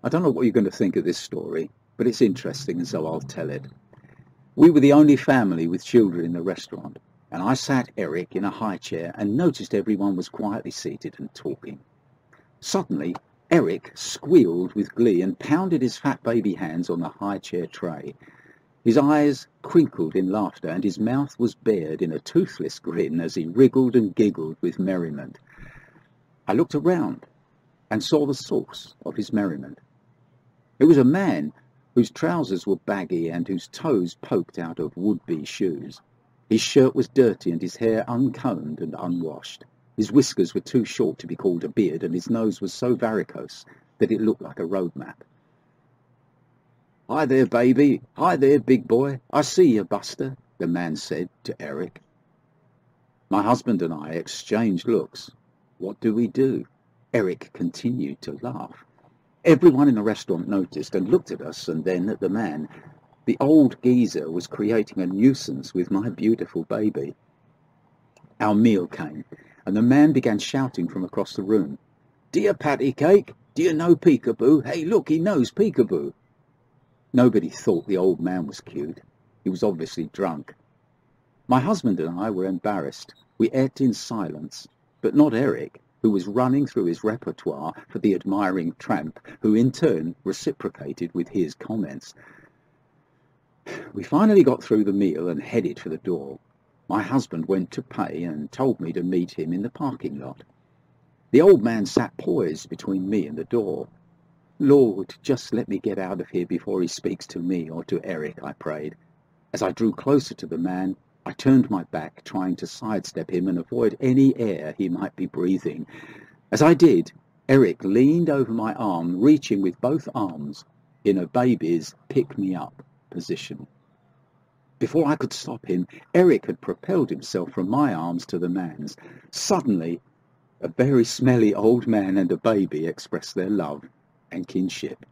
I don't know what you're going to think of this story, but it's interesting, and so I'll tell it. We were the only family with children in the restaurant, and I sat Eric in a high chair and noticed everyone was quietly seated and talking. Suddenly, Eric squealed with glee and pounded his fat baby hands on the high chair tray. His eyes crinkled in laughter, and his mouth was bared in a toothless grin as he wriggled and giggled with merriment. I looked around and saw the source of his merriment. It was a man whose trousers were baggy and whose toes poked out of would-be shoes. His shirt was dirty and his hair uncombed and unwashed. His whiskers were too short to be called a beard, and his nose was so varicose that it looked like a road map. "Hi there, baby. Hi there, big boy. I see you, Buster," the man said to Eric. My husband and I exchanged looks. What do we do? Eric continued to laugh. Everyone in the restaurant noticed and looked at us and then at the man. The old geezer was creating a nuisance with my beautiful baby. Our meal came, and the man began shouting from across the room. "Dear patty cake, do you know Peekaboo? Hey, look, he knows Peekaboo." Nobody thought the old man was cute. He was obviously drunk. My husband and I were embarrassed. We ate in silence, but not Eric, who was running through his repertoire for the admiring tramp, who in turn reciprocated with his comments. We finally got through the meal and headed for the door. My husband went to pay and told me to meet him in the parking lot. The old man sat poised between me and the door. "Lord, just let me get out of here before he speaks to me or to Eric," I prayed. As I drew closer to the man, I turned my back, trying to sidestep him and avoid any air he might be breathing. As I did, Eric leaned over my arm, reaching with both arms in a baby's pick-me-up position. Before I could stop him, Eric had propelled himself from my arms to the man's. Suddenly, a very smelly old man and a baby expressed their love and kinship.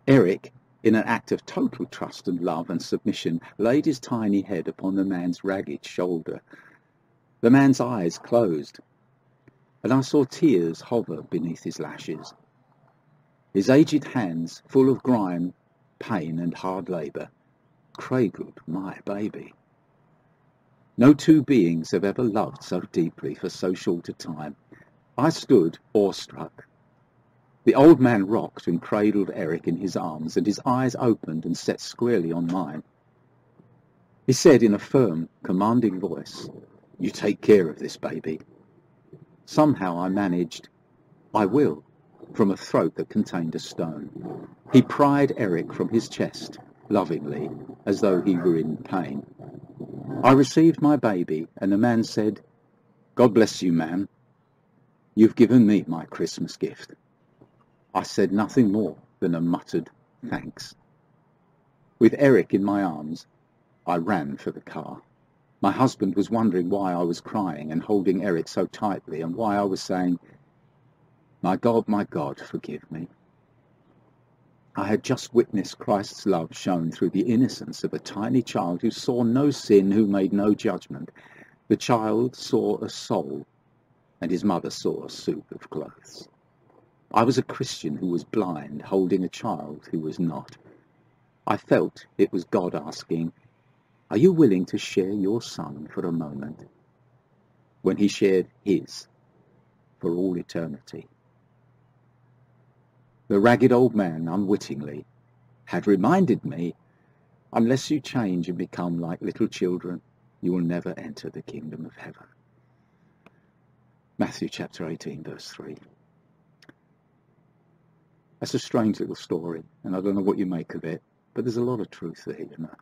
Eric, in an act of total trust and love and submission, laid his tiny head upon the man's ragged shoulder. The man's eyes closed, and I saw tears hover beneath his lashes. His aged hands, full of grime, pain and hard labour, cradled my baby. No two beings have ever loved so deeply for so short a time. I stood awestruck. The old man rocked and cradled Eric in his arms, and his eyes opened and set squarely on mine. He said in a firm, commanding voice, "You take care of this baby." Somehow I managed, "I will," from a throat that contained a stone. He pried Eric from his chest, lovingly, as though he were in pain. I received my baby, and the man said, "God bless you, ma'am. You've given me my Christmas gift." I said nothing more than a muttered thanks. With Eric in my arms, I ran for the car. My husband was wondering why I was crying and holding Eric so tightly, and why I was saying, my God, forgive me." I had just witnessed Christ's love shown through the innocence of a tiny child who saw no sin, who made no judgment. The child saw a soul, and his mother saw a suit of clothes. I was a Christian who was blind, holding a child who was not. I felt it was God asking, "Are you willing to share your son for a moment?" When he shared his for all eternity. The ragged old man, unwittingly, had reminded me, unless you change and become like little children, you will never enter the kingdom of heaven. Matthew chapter 18, verse 3. That's a strange little story, and I don't know what you make of it, but there's a lot of truth there, you know.